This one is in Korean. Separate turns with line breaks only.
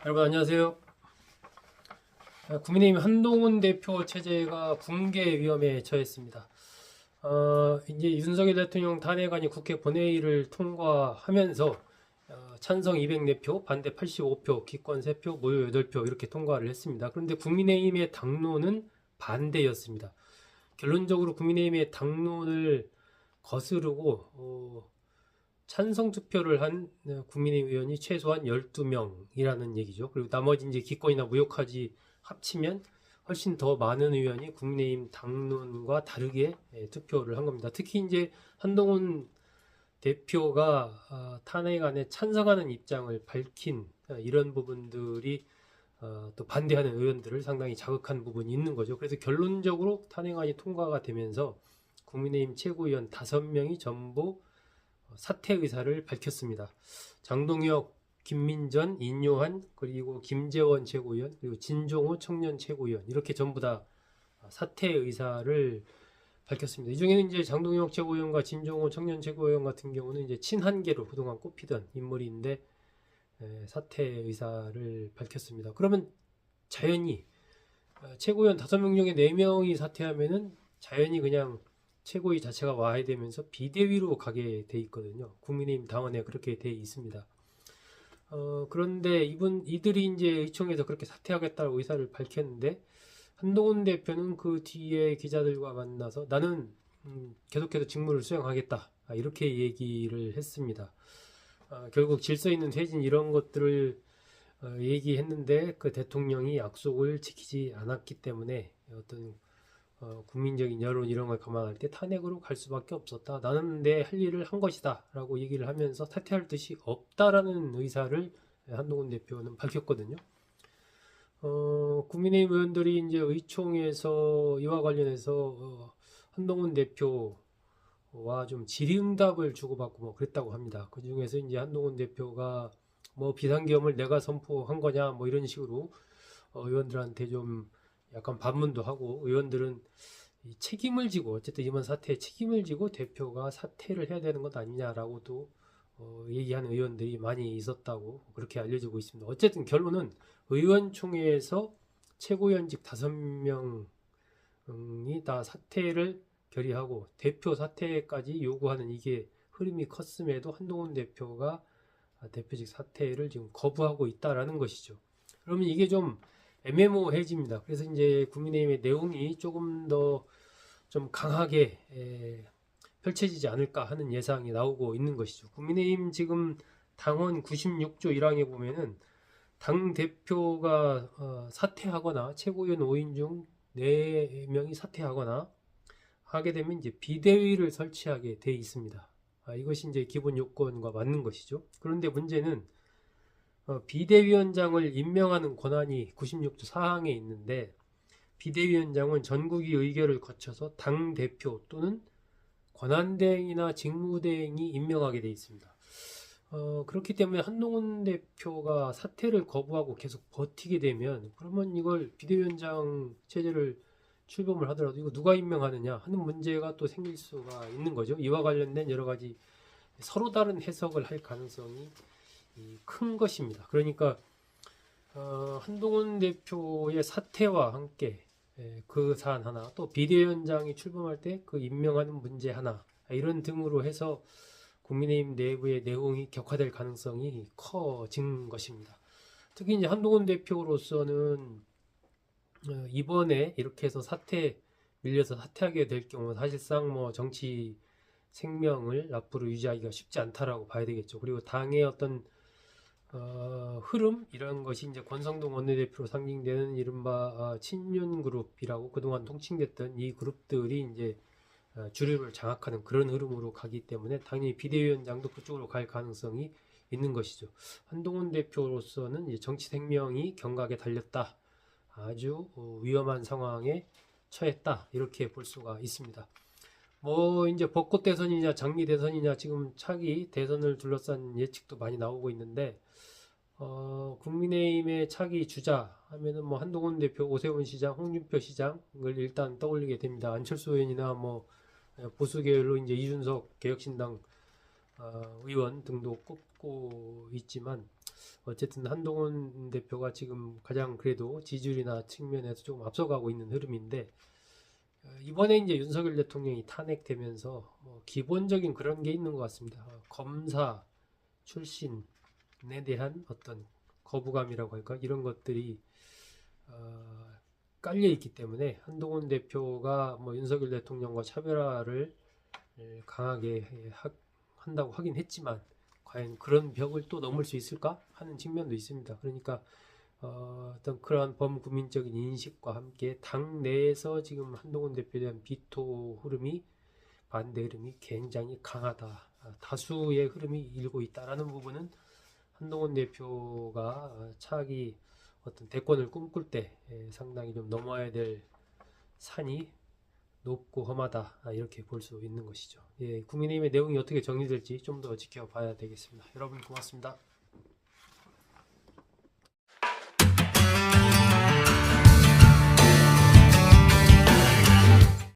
여러분 안녕하세요. 국민의힘 한동훈 대표 체제가 붕괴 위험에 처했습니다. 이제 윤석열 대통령 탄핵안이 국회 본회의를 통과하면서 찬성 204표, 반대 85표, 기권 3표, 무효 8표 이렇게 통과를 했습니다. 그런데 국민의힘의 당론은 반대였습니다. 결론적으로 국민의힘의 당론을 거스르고 찬성 투표를 한 국민의힘 의원이 최소한 12명이라는 얘기죠. 그리고 나머지 이제 기권이나 무효까지 합치면 훨씬 더 많은 의원이 국민의힘 당론과 다르게 투표를 한 겁니다. 특히 이제 한동훈 대표가 탄핵안에 찬성하는 입장을 밝힌 이런 부분들이 또 반대하는 의원들을 상당히 자극한 부분이 있는 거죠. 그래서 결론적으로 탄핵안이 통과가 되면서 국민의힘 최고위원 5명이 전부 사퇴 의사를 밝혔습니다. 장동혁, 김민전, 인요한, 그리고 김재원 최고위원, 그리고 진종호 청년 최고위원 이렇게 전부 다 사퇴 의사를 밝혔습니다. 이 중에는 이제 장동혁 최고위원과 진종호 청년 최고위원 같은 경우는 이제 친한계로 그동안 꼽히던 인물인데 사퇴 의사를 밝혔습니다. 그러면 자연히 최고위원 5명 중에 4명이 사퇴하면은 자연히 그냥 최고위 자체가 와야 되면서 비대위로 가게 돼 있거든요. 국민의힘 당원에 그렇게 돼 있습니다. 그런데 이들이 이제 의총에서 그렇게 사퇴하겠다고 의사를 밝혔는데 한동훈 대표는 그 뒤에 기자들과 만나서 나는 계속해서 직무를 수행하겠다 이렇게 얘기를 했습니다. 결국 질서 있는 퇴진 이런 것들을 얘기했는데 그 대통령이 약속을 지키지 않았기 때문에 어떤 국민적인 여론 이런 걸 감안할 때 탄핵으로 갈 수밖에 없었다. 나는 내 할 일을 한 것이다 라고 얘기를 하면서 사퇴할 뜻이 없다라는 의사를 한동훈 대표는 밝혔거든요. 국민의힘 의원들이 이제 의총에서 이와 관련해서 한동훈 대표와 좀 질의응답을 주고받고 뭐 그랬다고 합니다. 그 중에서 이제 한동훈 대표가 뭐 비상계엄을 내가 선포한 거냐 뭐 이런 식으로 의원들한테 좀 약간 반문도 하고 의원들은 이 책임을 지고 어쨌든 이번 사태에 책임을 지고 대표가 사퇴를 해야 되는 것 아니냐라고도 얘기하는 의원들이 많이 있었다고 그렇게 알려지고 있습니다. 어쨌든 결론은 의원총회에서 최고위원직 5명이 다 사퇴를 결의하고 대표 사퇴까지 요구하는 이게 흐름이 컸음에도 한동훈 대표가 대표직 사퇴를 지금 거부하고 있다라는 것이죠. 그러면 이게 좀 애매모호해집니다. 그래서 이제 국민의힘의 내용이 조금 더 좀 강하게 펼쳐지지 않을까 하는 예상이 나오고 있는 것이죠. 국민의힘 지금 당원 96조 1항에 보면은 당 대표가 사퇴하거나 최고위원 5인 중 4명이 사퇴하거나 하게 되면 이제 비대위를 설치하게 돼 있습니다. 이것이 이제 기본 요건과 맞는 것이죠. 그런데 문제는 비대위원장을 임명하는 권한이 96조 4항에 있는데 비대위원장은 전국위 의결을 거쳐서 당대표 또는 권한대행이나 직무대행이 임명하게 돼 있습니다. 그렇기 때문에 한동훈 대표가 사퇴를 거부하고 계속 버티게 되면 그러면 이걸 비대위원장 체제를 출범을 하더라도 이거 누가 임명하느냐 하는 문제가 또 생길 수가 있는 거죠. 이와 관련된 여러 가지 서로 다른 해석을 할 가능성이 큰 것입니다. 그러니까 한동훈 대표의 사퇴와 함께 그 사안 하나 또 비대위원장이 출범할 때 그 임명하는 문제 하나 이런 등으로 해서 국민의힘 내부의 내용이 격화될 가능성이 커진 것입니다. 특히 이제 한동훈 대표로서는 이번에 이렇게 해서 밀려서 사퇴하게 될 경우 사실상 뭐 정치 생명을 앞으로 유지하기가 쉽지 않다라고 봐야 되겠죠. 그리고 당의 어떤 흐름 이런 것이 이제 권성동 원내대표로 상징되는 이른바 친윤 그룹이라고 그동안 통칭됐던 이 그룹들이 이제 주류를 장악하는 그런 흐름으로 가기 때문에 당연히 비대위원장도 그쪽으로 갈 가능성이 있는 것이죠. 한동훈 대표로서는 이제 정치 생명이 경각에 달렸다. 아주 위험한 상황에 처했다. 이렇게 볼 수가 있습니다. 뭐 이제 벚꽃 대선이냐 장미 대선이냐 지금 차기 대선을 둘러싼 예측도 많이 나오고 있는데 국민의힘의 차기 주자 하면은 뭐 한동훈 대표, 오세훈 시장, 홍준표 시장을 일단 떠올리게 됩니다. 안철수 의원이나 뭐 보수 계열로 이제 이준석 개혁신당 의원 등도 꼽고 있지만 어쨌든 한동훈 대표가 지금 가장 그래도 지지율이나 측면에서 조금 앞서가고 있는 흐름인데, 이번에 이제 윤석열 대통령이 탄핵되면서 뭐 기본적인 그런 게 있는 것 같습니다. 검사 출신에 대한 어떤 거부감이라고 할까, 이런 것들이 깔려 있기 때문에 한동훈 대표가 뭐 윤석열 대통령과 차별화를 강하게 한다고 하긴 했지만, 과연 그런 벽을 또 넘을 수 있을까 하는 측면도 있습니다. 그러니까 어떤 그러한 범국민적인 인식과 함께 당 내에서 지금 한동훈 대표에 대한 비토 흐름이, 반대 흐름이 굉장히 강하다. 다수의 흐름이 일고 있다라는 부분은 한동훈 대표가 차기 어떤 대권을 꿈꿀 때 상당히 좀 넘어야 될 산이 높고 험하다, 이렇게 볼 수 있는 것이죠. 예, 국민의힘의 내용이 어떻게 정리될지 좀 더 지켜봐야 되겠습니다. 여러분 고맙습니다.